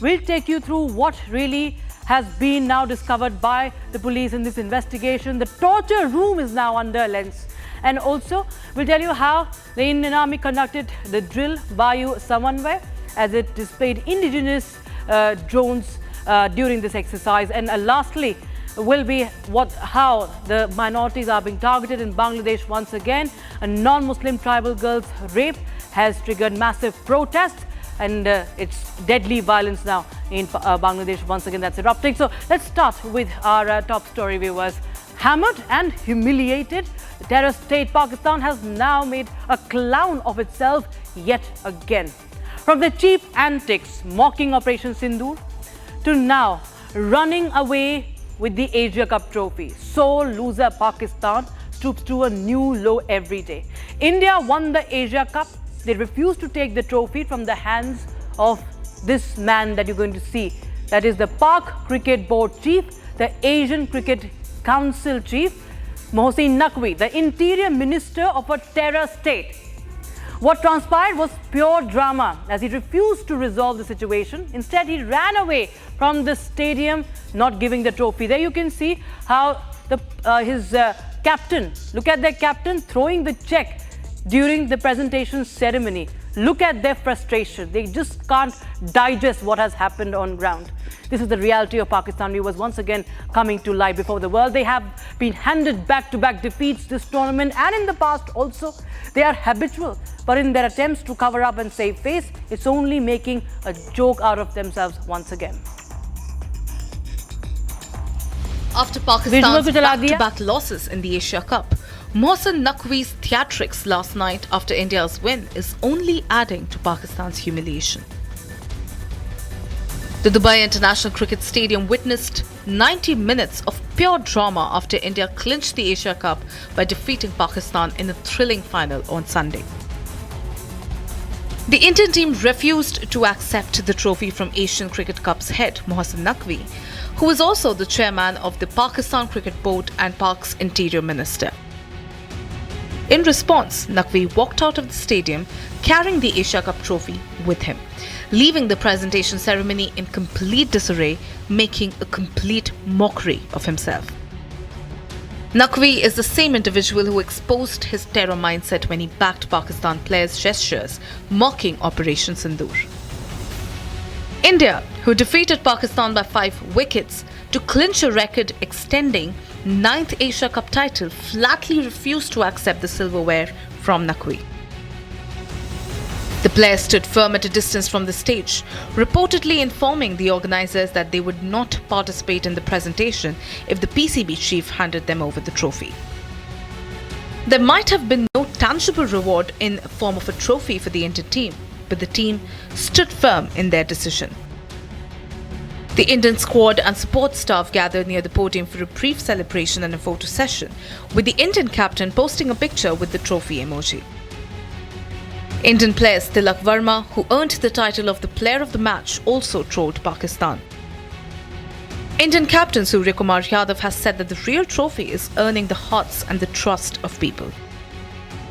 We'll take you through what really has been now discovered by the police in this investigation. The torture room is now under lens. And also, we'll tell you how the Indian Army conducted the drill Vayu Samanvay as it displayed indigenous drones during this exercise. And lastly, will be how the minorities are being targeted in Bangladesh once again. A non-Muslim tribal girl's rape has triggered massive protests, and it's deadly violence now in Bangladesh once again that's erupting. So let's start with our top story, viewers. Hammered and humiliated, the terror state Pakistan has now made a clown of itself yet again. From the cheap antics mocking Operation Sindoor to now running away with the Asia Cup trophy, sole loser Pakistan stoops to a new low every day. India won the Asia Cup. They refused to take the trophy from the hands of this man that you're going to see. That is the Pak Cricket Board Chief, the Asian Cricket Council Chief, Mohsin Naqvi, the Interior Minister of a terror state. What transpired was pure drama as he refused to resolve the situation. Instead, he ran away from the stadium, not giving the trophy. There you can see how his captain, look at their captain throwing the check during the presentation ceremony. Look at their frustration. They just can't digest what has happened on ground. This is the reality of Pakistan viewers once again coming to light before the world. They have been handed back-to-back defeats this tournament, and in the past also. They are habitual, but in their attempts to cover up and save face, it's only making a joke out of themselves once again. After Pakistan's back-to-back losses in the Asia Cup, Mohsin Naqvi's theatrics last night after India's win is only adding to Pakistan's humiliation. The Dubai International Cricket Stadium witnessed 90 minutes of pure drama after India clinched the Asia Cup by defeating Pakistan in a thrilling final on Sunday. The Indian team refused to accept the trophy from Asian Cricket Cup's head, Mohsin Naqvi, who is also the chairman of the Pakistan Cricket Board and Pak's Interior Minister. In response, Naqvi walked out of the stadium carrying the Asia Cup trophy with him, leaving the presentation ceremony in complete disarray, making a complete mockery of himself. Naqvi is the same individual who exposed his terror mindset when he backed Pakistan players' gestures, mocking Operation Sindoor. India, who defeated Pakistan by 5 wickets to clinch a record extending 9th Asia Cup title, flatly refused to accept the silverware from Naqvi. The players stood firm at a distance from the stage, reportedly informing the organisers that they would not participate in the presentation if the PCB chief handed them over the trophy. There might have been no tangible reward in form of a trophy for the Indian team, but the team stood firm in their decision. The Indian squad and support staff gathered near the podium for a brief celebration and a photo session, with the Indian captain posting a picture with the trophy emoji. Indian player Tilak Verma, who earned the title of the Player of the Match, also trolled Pakistan. Indian captain Surya Kumar Yadav has said that the real trophy is earning the hearts and the trust of people.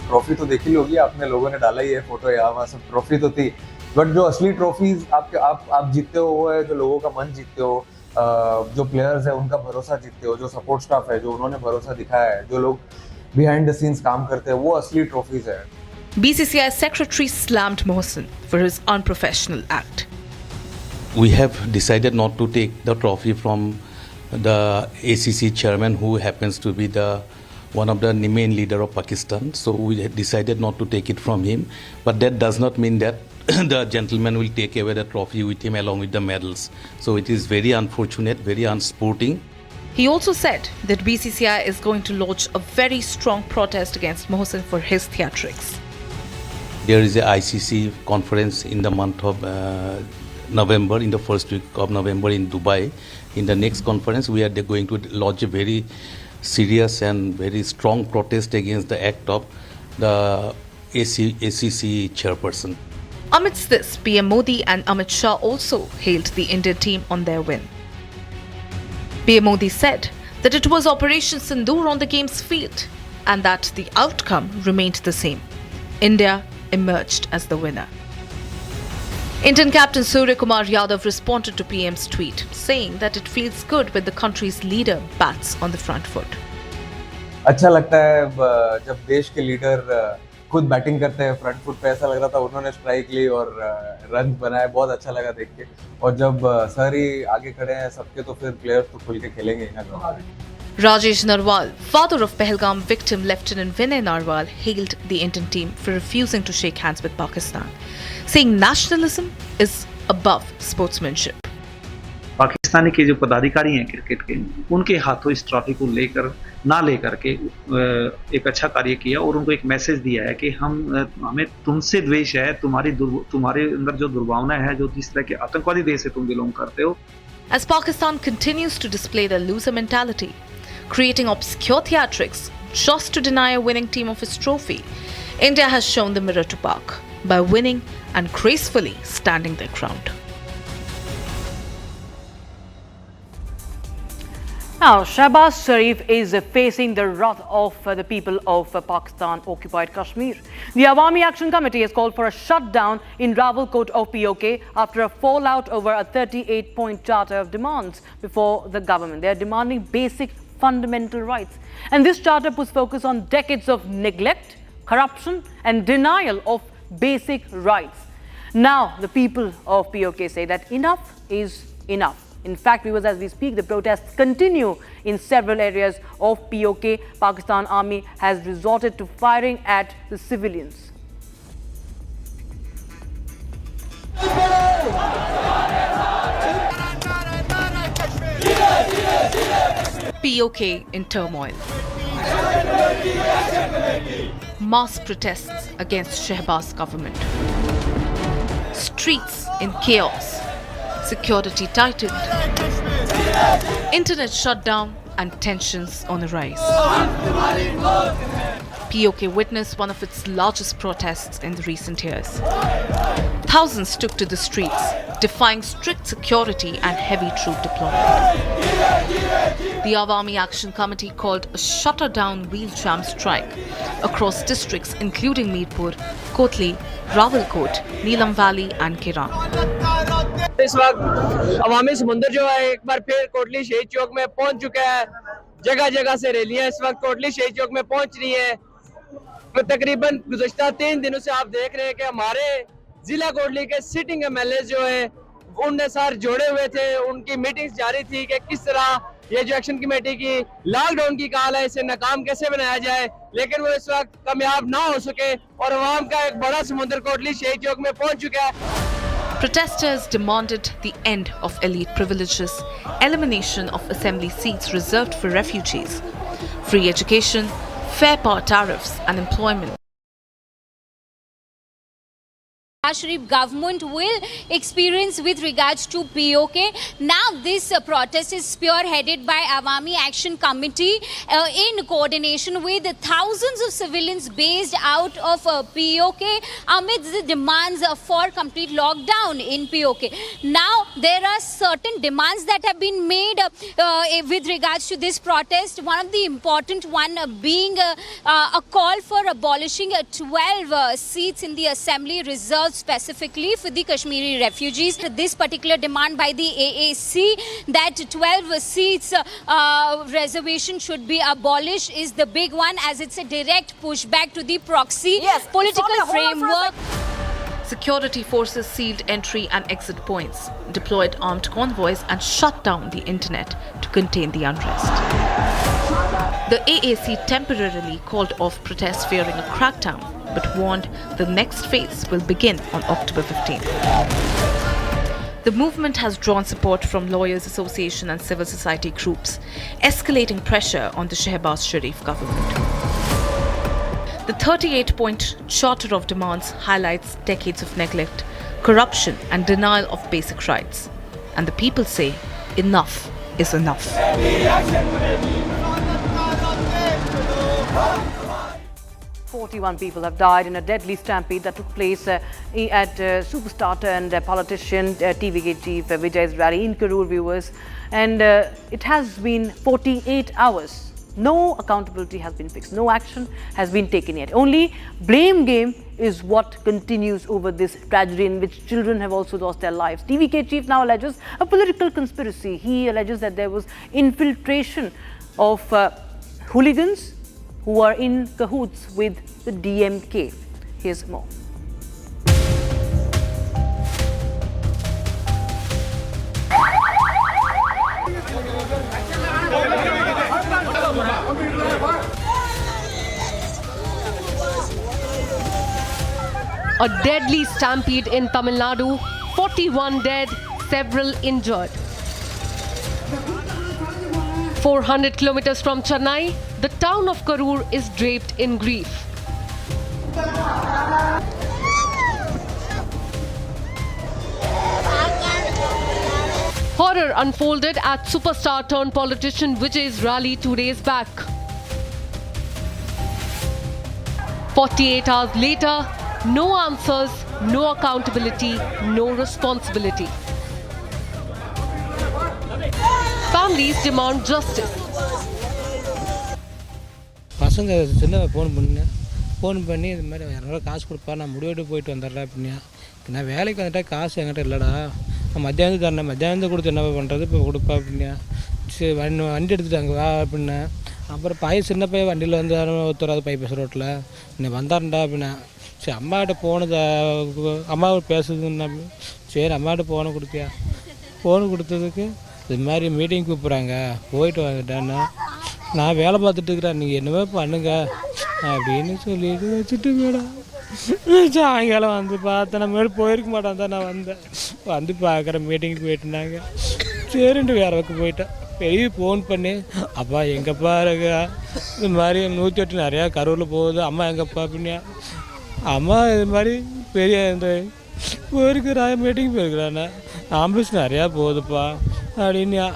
Trophy तो देखी होगी आपने, लोगों ने डाला ही है photo, यहाँ वहाँ सब ट्रॉफी तो थी, बट जो असली ट्रॉफीज आप जीतते हो वो है जो लोगों का मन जीतते हो, जो प्लेयर्स है उनका भरोसा जीतते हो, जो सपोर्ट स्टाफ है जो उन्होंने भरोसा दिखाया है, जो लोग बिहाइंड द सीन्स काम करते हैं, वो असली ट्रॉफीज है. BCCI secretary slammed Mohsin for his unprofessional act. We have decided not to take the trophy from the ACC chairman, who happens to be one of the main leader of Pakistan. So we had decided not to take it from him. But that does not mean that the gentleman will take away the trophy with him along with the medals. So it is very unfortunate, very unsporting. He also said that BCCI is going to launch a very strong protest against Mohsin for his theatrics. There is a ICC conference in the month of November, in the first week of November in Dubai. In the next conference, we are going to launch a very serious and very strong protest against the act of the ACC chairperson. Amidst this, PM Modi and Amit Shah also hailed the Indian team on their win. PM Modi said that it was Operation Sindoor on the game's field and that the outcome remained the same. India emerged as the winner. Indian captain Surya Kumar Yadav responded to PM's tweet, saying that it feels good when the country's leader bats on the front foot. अच्छा लगता है जब देश के leader खुद batting करते हैं front foot पे। ऐसा लग रहा था उन्होंने स्ट्राइक ली और रन बनाए, बहुत अच्छा लगा देख के। और जब सर ही आगे खड़े हैं सबके तो फिर प्लेयर्स तो खुल के खेलेंगे ही ना। Rajesh Narwal, father of Pahalgam victim Lieutenant Vinay Narwal, hailed the Indian team for refusing to shake hands with Pakistan, saying nationalism is above sportsmanship. Pakistani के जो पदाधिकारी हैं क्रिकेट के, उनके हाथों इस ट्रॉफी को लेकर के एक अच्छा कार्य किया और उनको एक मैसेज दिया है कि हमें तुमसे द्वेष है, तुम्हारे अंदर जो दुर्भावना है, जो जिस तरह के आतंकवादी देश से तुम बिलोंग करते हो। As Pakistan continues to display their loser mentality, creating obscure theatrics just to deny a winning team of its trophy, India has shown the mirror to Pak by winning and gracefully standing their ground. Now, Shehbaz Sharif is facing the wrath of the people of Pakistan-occupied Kashmir. The Awami Action Committee has called for a shutdown in Rawalkot of POK after a fallout over a 38-point charter of demands before the government. They are demanding basic fundamental rights. And this charter puts focus on decades of neglect, corruption and denial of basic rights. Now, the people of POK say that enough is enough. In fact, viewers, as we speak, the protests continue in several areas of POK. Pakistan Army has resorted to firing at the civilians. POK in turmoil. Mass protests against Shehbaz government. Streets in chaos. Security tightened. Internet shut down and tensions on the rise. POK witnessed one of its largest protests in the recent years. Thousands took to the streets, defying strict security and heavy troop deployment. The Awami Action Committee called a shutter-down wheel jam strike across districts including Mirpur, Kotli, Rawalkot, Neelam Valley and Kiran. इस वक्त अवामी समुंदर जो है एक बार फिर कोटली शहीद चौक में पहुंच चुका है। जगह जगह से रैलियां इस वक्त कोटली शहीद चौक में पहुंच रही हैं। तकरीबन गुज़श्ता 3 दिनों से आप देख रहे हैं कि हमारे जिला कोटली के सिटिंग एमएलए जो है उनने सार जोड़े हुए थे, उनकी मीटिंग्स जारी थी कि किस तरह ये जो एक्शन कमेटी की लॉकडाउन की कॉल है इसे नाकाम कैसे बनाया जाए, लेकिन वो इस वक्त कामयाब ना हो सके और अवाम का एक बड़ा समुंदर कोटली शहीद चौक में पहुंच चुका है। Protesters demanded the end of elite privileges, elimination of assembly seats reserved for refugees, free education, fair power tariffs and employment. Sharif government will experience with regards to POK. Now this protest is spearheaded by Awami Action Committee in coordination with thousands of civilians based out of POK amidst the demands for complete lockdown in POK. Now there are certain demands that have been made with regards to this protest. One of the important one being a call for abolishing 12 seats in the assembly reserved specifically for the Kashmiri refugees. This particular demand by the AAC that 12 seats reservation should be abolished is the big one, as it's a direct pushback to the proxy political framework. Security forces sealed entry and exit points, deployed armed convoys and shut down the internet to contain the unrest. The AAC temporarily called off protests fearing a crackdown, but warned the next phase will begin on October 15th. The movement has drawn support from lawyers' association and civil society groups, escalating pressure on the Shehbaz Sharif government. The 38-point charter of demands highlights decades of neglect, corruption and denial of basic rights. And the people say, enough is enough. 41 people have died in a deadly stampede that took place at superstar and politician TVK chief Vijay's rally in Karur, viewers. And it has been 48 hours no accountability has been fixed. No action has been taken yet. Only blame game is what continues over this tragedy in which children have also lost their lives. TVK chief now alleges a political conspiracy. He alleges that there was infiltration of hooligans who are in cahoots with the DMK. Here's more. A deadly stampede in Tamil Nadu, 41 dead, several injured. 400 kilometers from Chennai, the town of Karur is draped in grief. Horror unfolded at superstar turned politician Vijay's rally 2 days back. 48 hours later, no answers, no accountability, no responsibility. Families demand justice. பசங்க சின்ன phone பண்ணி இது மாதிரி 200 காசு கொடுப்பா, நான் முடிவெட்டு போயிட்டு வந்துடுறேன் அப்படின்னா. நான் வேலைக்கு வந்துட்டா காசு என்கிட்ட இல்லைடா, நான் மத்தியானம் தரேன், மத்தியானம் கொடுத்து என்ன பண்ணுறது, இப்போ கொடுப்பா அப்படின்னா. சரி வண்டி எடுத்துகிட்டு அங்கே வா அப்படின்னா. அப்புறம் சின்ன பையன் வண்டியில் வந்து ஒருத்தராது பைப்பஸ் ரோட்டில் இன்னும் வந்தாருண்டா அப்படின்னா. சரி அம்மாகிட்ட போனது அம்மாவை பேசுதுன்னா. சரி அம்மாகிட்ட ஃபோனை கொடுத்தியா, ஃபோனு கொடுத்ததுக்கு இது மாதிரி மீட்டிங் கூப்பிட்றாங்க, போயிட்டு வந்துட்டேன்னா. நான் வேலை பார்த்துட்டு இருக்கிறேன், நீங்கள் என்னவே பண்ணுங்க அப்படின்னு சொல்லிட்டு வச்சுட்டு மேடம் சாயங்காலம் வந்து பார்த்தேன். நான் மேடம் போயிருக்க மாட்டேன் தான் நான் வந்தேன். வந்து பார்க்குறேன் மீட்டிங்க்கு போயிட்டுனாங்க. சரின்ட்டு வேறு பக்கம் போயிட்டேன். பெரிய ஃபோன் பண்ணி அப்பா எங்கப்பா இருக்கா, இது மாதிரி 108 நிறையா கரூரில் போகுது, அம்மா எங்கப்பா அப்படின்னா. அம்மா இது மாதிரி பெரிய இந்த போயிருக்கிறா, மீட்டிங் போயிருக்கிறாண்ணா, ஆம்புலன்ஸ் நிறையா போகுதுப்பா அப்படின்னு.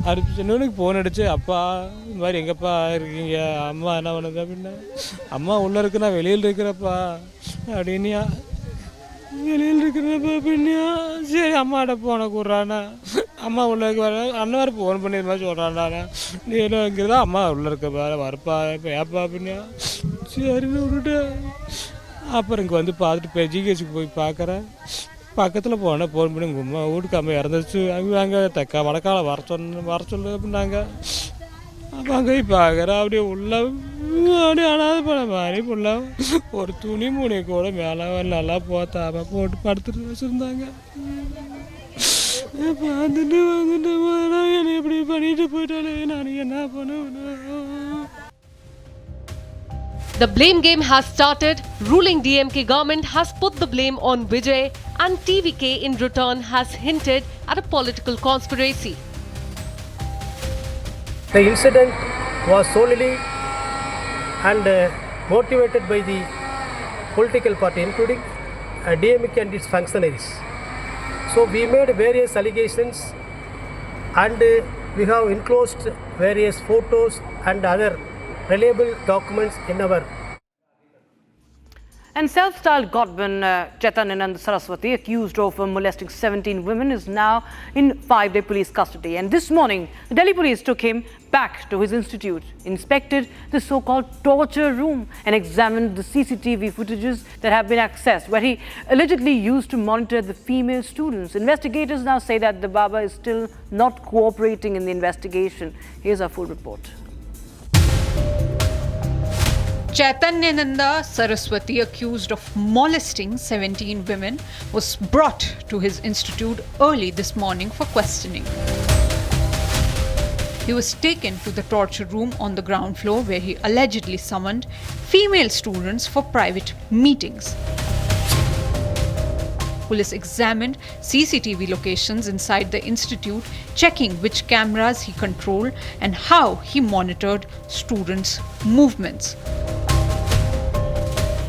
அடுத்து சின்னவனுக்கு ஃபோன் அடிச்சு, அப்பா இது மாதிரி எங்கப்பா இருக்கீங்க, அம்மா என்ன பண்ணுது அப்படின்னா. அம்மா உள்ளே இருக்குண்ணா, வெளியில் இருக்கிறப்பா அப்படின்னா. வெளியில் இருக்கிறப்பா அப்படின்னா. சரி அம்மாட்ட ஃபோனை கூடுறாண்ணா. அம்மா உள்ளே இருக்க வர அண்ணன் வேறு ஃபோன் பண்ணி இது மாதிரி சொல்கிறாண்ணா. நீ என்ன வைக்கிறதா, அம்மா உள்ளே இருக்க வரப்பா இப்போ ஏப்பா அப்படின்னா. சரின்னு விட்டுட்டு அப்புறம் இங்கே வந்து பார்த்துட்டு போய் ஜிஹெச்சுக்கு போய் பார்க்குறேன். பக்கத்தில் போனேன், ஃபோன் பண்ணி உங்கள் அம்மா வீட்டுக்கு அம்மா இறந்துச்சு, அங்கே வடக்கால வர சொல்லு அப்படின்னாங்க. அப்போ அங்கே போய் பார்க்குறேன், அப்படியே உள்ள அப்படியே அனாத போன மாதிரி ஃபுல்லாக ஒரு துணி மூணி கூட மேலே நல்லா போட்டு படுத்துட்டு வச்சுருந்தாங்க. பார்த்துட்டு வந்துட்டு என்னை இப்படி பண்ணிட்டு போயிட்டாலே நான் என்ன பண்ணுவேன். The blame game has started. Ruling DMK government has put the blame on Vijay, and TVK in return has hinted at a political conspiracy. The incident was solely and motivated by the political party, including DMK and its functionaries. So we made various allegations, and we have enclosed various photos and other reliable documents in our. And self-styled godman Chaitanyanand Saraswati, accused of molesting 17 women, is now in 5-day police custody. And this morning, the Delhi police took him back to his institute, inspected the so-called torture room, and examined the CCTV footages that have been accessed, where he allegedly used to monitor the female students. Investigators now say that the Baba is still not cooperating in the investigation. Here's our full report. Chaitanyananda Saraswati, accused of molesting 17 women, was brought to his institute early this morning for questioning. He was taken to the torture room on the ground floor, where he allegedly summoned female students for private meetings. Police examined CCTV locations inside the institute, checking which cameras he controlled and how he monitored students' movements.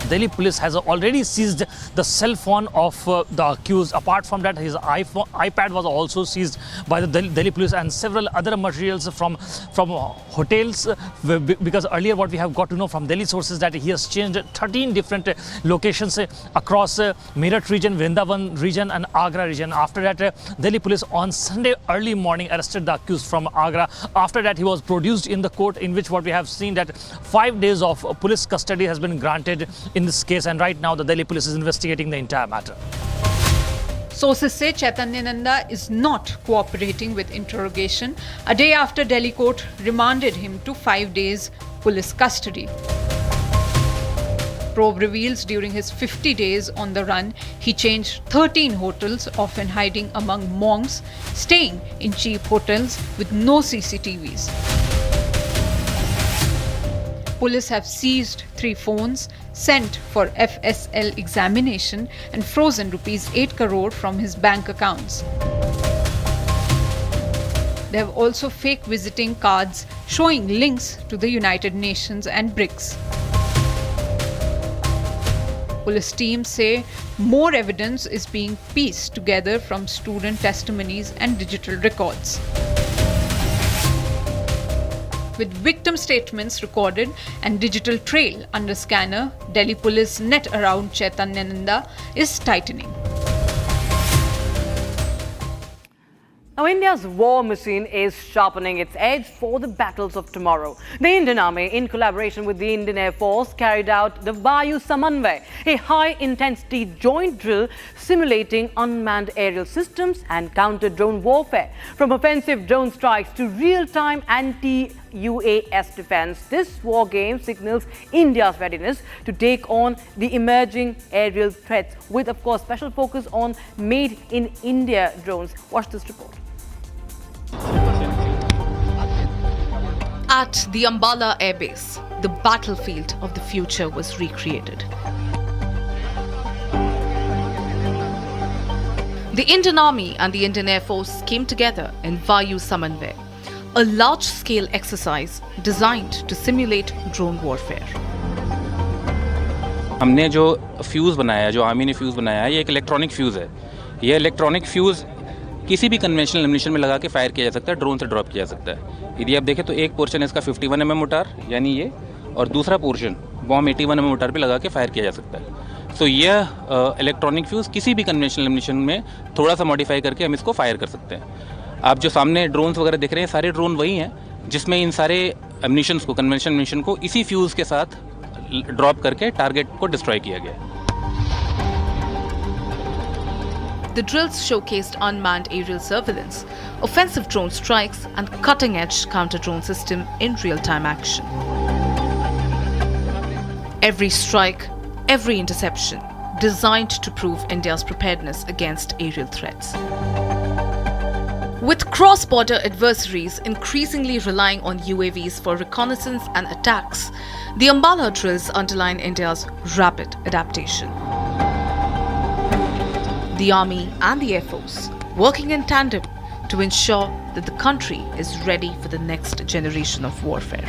Delhi police has already seized the cell phone of the accused. Apart from that, his iPad was also seized by the Delhi police, and several other materials from hotels, because earlier what we have got to know from Delhi sources that he has changed 13 different locations across Meerut region, Vrindavan region and Agra region. After that, Delhi police on Sunday early morning arrested the accused from Agra. After that, he was produced in the court, in which what we have seen that 5 days of police custody has been granted in this case, and right now the Delhi police is investigating the entire matter. Sources say Chaitanya Nanda is not cooperating with interrogation a day after Delhi court remanded him to 5 days police custody. Probe reveals during his 50 days on the run, he changed 13 hotels, often hiding among monks, staying in cheap hotels with no CCTVs. Police have seized 3 phones, sent for FSL examination and frozen ₹8 crore from his bank accounts. They have also fake visiting cards showing links to the United Nations and BRICS. Police teams say more evidence is being pieced together from student testimonies and digital records. With victim statements recorded and digital trail under scanner, Delhi police net around Chaitanya Nanda is tightening. Now, India's war machine is sharpening its edge for the battles of tomorrow. The Indian Army, in collaboration with the Indian Air Force, carried out the Vayu Samanvay, a high-intensity joint drill simulating unmanned aerial systems and counter-drone warfare. From offensive drone strikes to real-time anti-UAS defense, this war game signals India's readiness to take on the emerging aerial threats, with, of course, special focus on made-in-India drones. Watch this report. At the Ambala Air Base, the battlefield of the future was recreated. The Indian Army and the Indian Air Force came together in Vayu Samanvay, a large-scale exercise designed to simulate drone warfare. हमने जो fuse बनाया, जो army ने fuse बनाया है, ये एक electronic fuse है. ये इलेक्ट्रॉनिक फ्यूज़ किसी भी कन्वेंशनल एम्यूनिशन में लगा के फायर किया जा सकता है, ड्रोन से ड्रॉप किया जा सकता है. यदि आप देखें तो एक पोर्शन इसका 51 mm मोटार यानी ये, और दूसरा पोर्शन बॉम्ब 81 mm मोटार पे लगा के फायर किया जा सकता है. सो यह इलेक्ट्रॉनिक फ्यूज़ किसी भी कन्वेंशनल एम्यूनिशन में थोड़ा सा मॉडिफाई करके हम इसको फायर कर सकते हैं. आप जो सामने ड्रोन्स वगैरह देख रहे हैं, सारे ड्रोन वही हैं जिसमें इन सारे एम्यूनिशंस को, कन्वेंशनल एम्यूनिशन को इसी फ्यूज़ के साथ ड्रॉप करके टारगेट को डिस्ट्रॉय किया गया. The drills showcased unmanned aerial surveillance, offensive drone strikes, and cutting-edge counter-drone system in real-time action. Every strike, every interception, designed to prove India's preparedness against aerial threats. With cross-border adversaries increasingly relying on UAVs for reconnaissance and attacks, the Ambala drills underline India's rapid adaptation. The Army and the Air Force working in tandem to ensure that the country is ready for the next generation of warfare.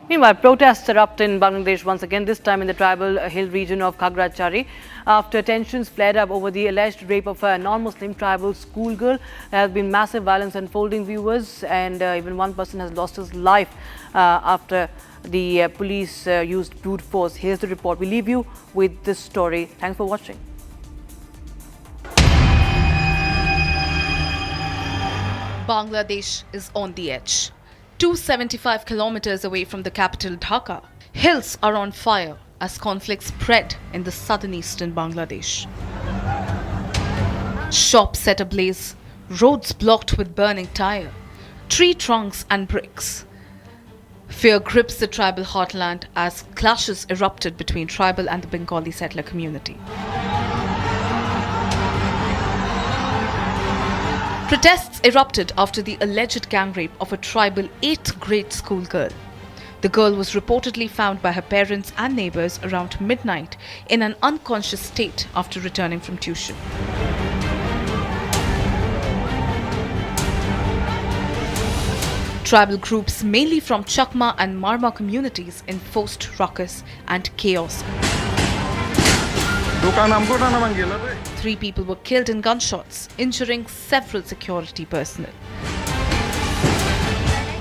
Meanwhile, protests erupt in Bangladesh once again, this time in the tribal hill region of Khagrachari, after tensions flared up over the alleged rape of a non-Muslim tribal schoolgirl. There has been massive violence unfolding, viewers, and even one person has lost his life after the police used brute force. Here's the report. We leave you with this story. Thanks for watching. Bangladesh is on the edge. 275 kilometers away from the capital Dhaka, hills are on fire as conflicts spread in the southeastern Bangladesh. Shops set ablaze, roads blocked with burning tire, tree trunks and bricks. Fear grips the tribal heartland as clashes erupted between tribal and the Bengali settler community. Protests erupted after the alleged gang rape of a tribal 8th grade schoolgirl. The girl was reportedly found by her parents and neighbors around midnight in an unconscious state after returning from tuition. Tribal groups mainly from Chakma and Marma communities enforced ruckus and chaos. 3 people were killed in gunshots, injuring several security personnel.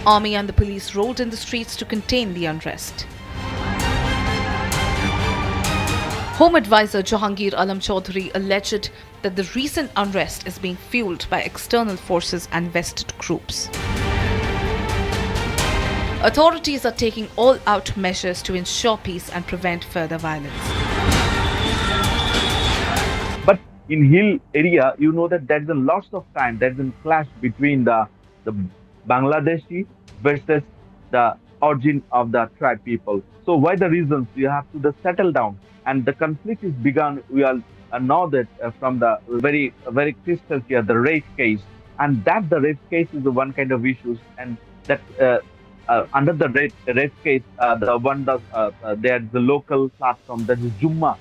Army and the police rolled in the streets to contain the unrest. Home advisor Jahangir Alam Chaudhary alleged that the recent unrest is being fueled by external forces and vested groups. Authorities are taking all-out measures to ensure peace and prevent further violence. But in hill area, you know that there's a lots of time, there's a clash between the Bangladeshi versus the origin of the tribe people. So why the reasons you have to settle down, and the conflict is begun. We all know that from the very crystal clear, the rape case, and that the rape case is the one kind of issues, and that under the rape case, the one there's the local platform, that is Jumma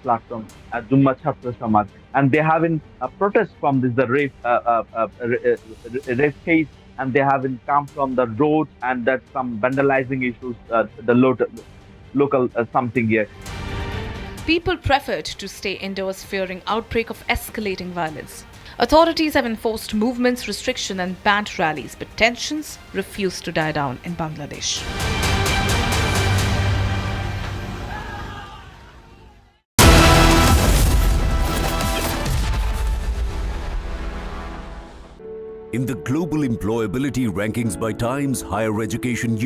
platform, Jumma Chhatra Samaj, and they having a protest from this the rape case, and they haven't come from the roads, and that's some vandalizing issues, the local something here. People preferred to stay indoors fearing outbreak of escalating violence. Authorities have enforced movements, restriction and banned rallies, but tensions refuse to die down in Bangladesh. In the global employability rankings by Times Higher Education